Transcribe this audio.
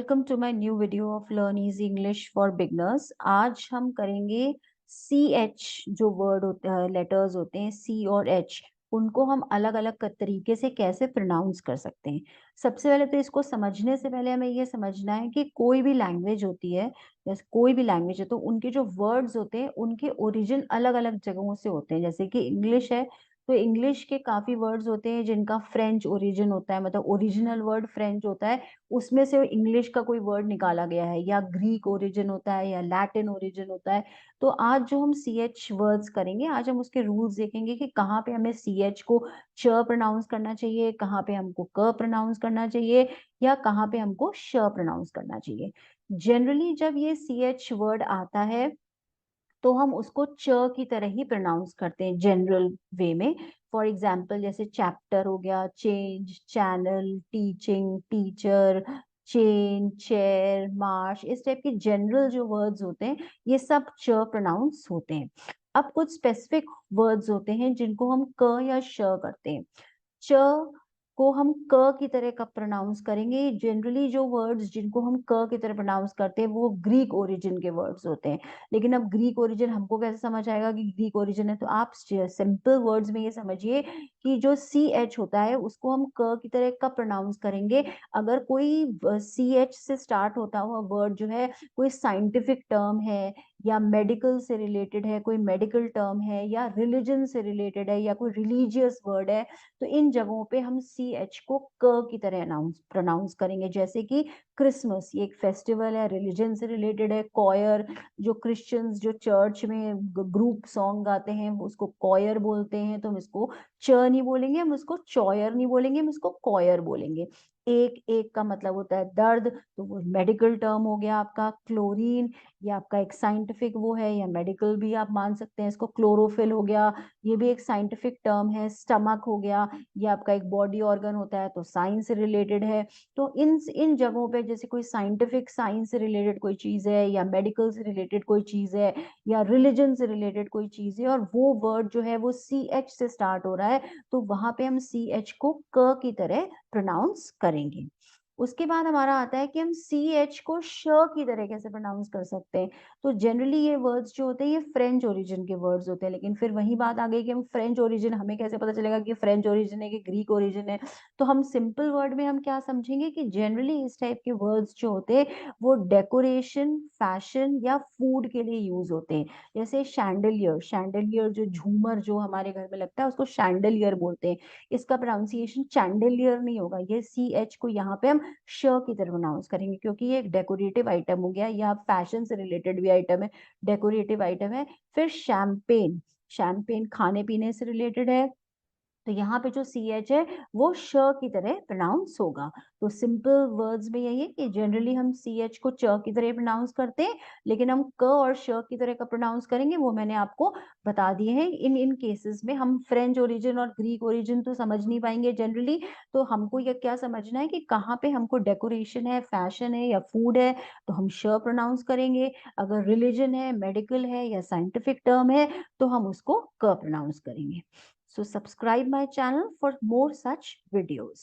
Welcome to my new video of learn easy English for beginners. आज हम करेंगे C H जो word होते हैं, लेटर्स होते हैं सी और एच, उनको हम अलग अलग तरीके से कैसे प्रोनाउंस कर सकते हैं। सबसे पहले तो इसको समझने से पहले हमें ये समझना है कि कोई भी लैंग्वेज होती है, जैसे कोई भी लैंग्वेज है तो उनके जो वर्ड्स होते हैं उनके ओरिजिन अलग अलग जगहों से होते हैं। जैसे कि इंग्लिश है तो इंग्लिश के काफी वर्ड्स होते हैं जिनका फ्रेंच ओरिजिन होता है, मतलब ओरिजिनल वर्ड फ्रेंच होता है, उसमें से इंग्लिश का कोई वर्ड निकाला गया है, या ग्रीक ओरिजिन होता है या लैटिन ओरिजिन होता है। तो आज जो हम सी एच वर्ड्स करेंगे, आज हम उसके रूल्स देखेंगे कि कहाँ पे हमें सी एच को च प्रोनाउंस करना चाहिए, कहाँ पे हमको क प्रोनाउंस करना चाहिए, या कहाँ पे हमको श प्रोनाउंस करना चाहिए। जनरली जब ये सी एच वर्ड आता है तो हम उसको च की तरह ही प्रोनाउंस करते हैं जनरल वे में। फॉर एग्जाम्पल जैसे चैप्टर हो गया, change, channel, teaching, teacher, chain, chair, March, इस टाइप के जनरल जो वर्ड्स होते हैं ये सब च प्रोनाउंस होते हैं। अब कुछ स्पेसिफिक वर्ड्स होते हैं जिनको हम क या श करते हैं। च को हम क की तरह कब प्रोनाउंस करेंगे? जनरली जो वर्ड्स जिनको हम क की तरह प्रोनाउंस करते हैं वो ग्रीक ओरिजिन के वर्ड्स होते हैं। लेकिन अब ग्रीक ओरिजिन हमको कैसे समझ आएगा कि ग्रीक ओरिजिन है? तो आप सिंपल वर्ड्स में ये समझिए कि जो सी एच होता है उसको हम क की तरह कब प्रोनाउंस करेंगे? अगर कोई सी एच से स्टार्ट होता हुआ वर्ड जो है कोई साइंटिफिक टर्म है, या मेडिकल से रिलेटेड है, कोई मेडिकल टर्म है, या रिलीजन से रिलेटेड है, या कोई रिलीजियस वर्ड है, तो इन जगहों पे हम सी एच को क की तरह अनाउंस प्रोनाउंस करेंगे। जैसे कि क्रिसमस, ये एक फेस्टिवल है, रिलीजन से रिलेटेड है। कॉयर, जो क्रिश्चियंस जो चर्च में ग्रुप सॉन्ग गाते हैं वो उसको कॉयर बोलते हैं, तो हम इसको च नहीं बोलेंगे, हम उसको चॉयर नहीं बोलेंगे, हम इसको कॉयर बोलेंगे। एक एक का मतलब होता है दर्द, तो वो मेडिकल टर्म हो गया आपका। क्लोरीन, ये आपका एक साइंटिफिक वो है, या मेडिकल भी आप मान सकते हैं इसको। क्लोरोफिल हो गया, ये भी एक साइंटिफिक टर्म है। स्टमक हो गया, ये आपका एक बॉडी ऑर्गन होता है, तो साइंस से रिलेटेड है। तो इन इन जगहों पे जैसे कोई साइंटिफिक साइंस से रिलेटेड कोई चीज है, या मेडिकल से रिलेटेड कोई चीज है, या रिलीजन से रिलेटेड कोई चीज है, और वो वर्ड जो है वो सी एच से स्टार्ट हो रहा है, तो वहां पे हम सी एच को क की तरह प्रोनाउंस करेंगे। उसके बाद हमारा आता है कि हम सी एच को श की तरह कैसे प्रोनाउंस कर सकते हैं। तो जनरली ये वर्ड्स जो होते हैं ये फ्रेंच ओरिजिन के वर्ड्स होते हैं, लेकिन फिर वही बात आ गई कि हम फ्रेंच ओरिजिन, हमें कैसे पता चलेगा कि फ्रेंच ओरिजिन है कि ग्रीक ओरिजिन है? तो हम सिंपल वर्ड में हम क्या समझेंगे कि जनरली इस टाइप के वर्ड्स जो होते हैं वो डेकोरेशन, फैशन या फूड के लिए यूज होते हैं। जैसे शैंडलियर, शैंडलियर जो झूमर जो हमारे घर में लगता है उसको शैंडलियर बोलते हैं। इसका प्रोनाउंसिएशन चैंडलियर नहीं होगा, ये सी एच को यहाँ पे हम श की तरह प्रोनाउंस करेंगे, क्योंकि ये एक डेकोरेटिव आइटम हो गया, या फैशन से रिलेटेड भी आइटम है, डेकोरेटिव आइटम है। फिर शैम्पेन, शैम्पेन खाने पीने से रिलेटेड है, तो यहाँ पे जो सी एच है वो श की तरह प्रोनाउंस होगा। तो सिंपल वर्ड्स में यही है कि जनरली हम सी एच को च की तरह प्रोनाउंस करते हैं, लेकिन हम क और श की तरह का प्रोनाउंस करेंगे वो मैंने आपको बता दिए हैं। इन इन केसेस में हम फ्रेंच ओरिजिन और ग्रीक ओरिजिन तो समझ नहीं पाएंगे जनरली, तो हमको ये क्या समझना है कि कहाँ पे हमको डेकोरेशन है, फैशन है या फूड है, तो हम श प्रोनाउंस करेंगे। अगर रिलीजन है, मेडिकल है या साइंटिफिक टर्म है, तो हम उसको क प्रोनाउंस करेंगे। So subscribe my channel for more such videos.